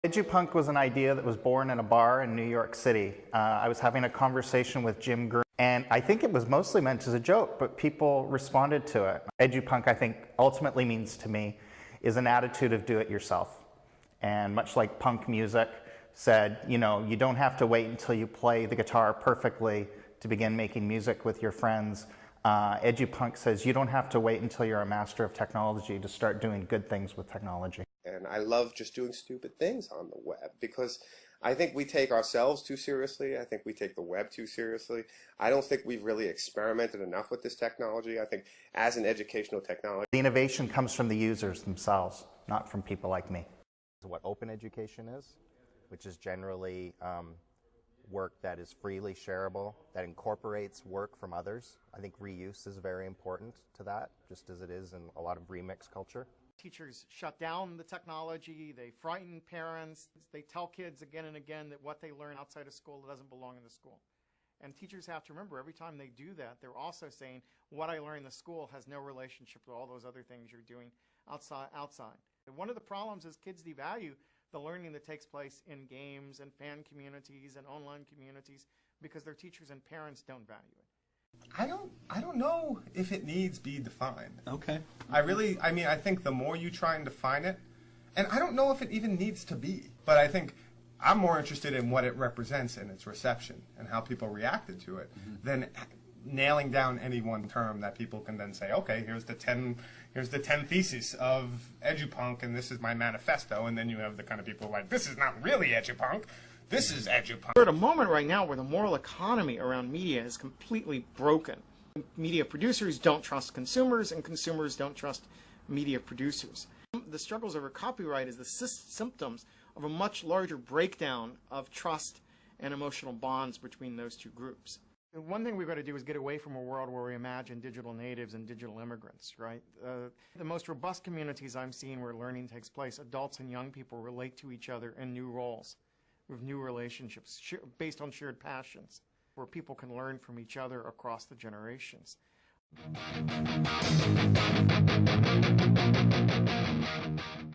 Edupunk was an idea that was born in a bar in New York City. I was having a conversation with Jim Green, and I think it was mostly meant as a joke, but people responded to it. Edupunk, I think, ultimately means to me, is an attitude of do it yourself. And much like punk music said, you know, you don't have to wait until you play the guitar perfectly to begin making music with your friends. Edupunk says you don't have to wait until you're a master of technology to start doing good things with technology. And I love just doing stupid things on the web because I think we take ourselves too seriously. I think we take the web too seriously. I don't think we've really experimented enough with this technology. I think as an educational technology, the innovation comes from the users themselves, not from people like me. What open education is, which is generally work that is freely shareable, that incorporates work from others. I think reuse is very important to that, just as it is in a lot of remix culture. Teachers shut down the technology, they frighten parents, they tell kids again and again that what they learn outside of school doesn't belong in the school. And teachers have to remember every time they do that, they're also saying what I learned in the school has no relationship to all those other things you're doing outside. And one of the problems is kids devalue the learning that takes place in games and fan communities and online communities because their teachers and parents don't value it. I don't know if it needs be defined. Okay. I think the more you try and define it, and I don't know if it even needs to be, but I think I'm more interested in what it represents and its reception and how people reacted to it than nailing down any one term that people can then say, okay, here's the 10 theses of Edupunk and this is my manifesto, and then you have the kind of people like, this is not really Edupunk. This is Edupunk. We're at a moment right now where the moral economy around media is completely broken. Media producers don't trust consumers, and consumers don't trust media producers. The struggles over copyright is the symptoms of a much larger breakdown of trust and emotional bonds between those two groups. One thing we've got to do is get away from a world where we imagine digital natives and digital immigrants, right? The most robust communities I'm seeing where learning takes place, adults and young people relate to each other in new roles, with new relationships based on shared passions, where people can learn from each other across the generations.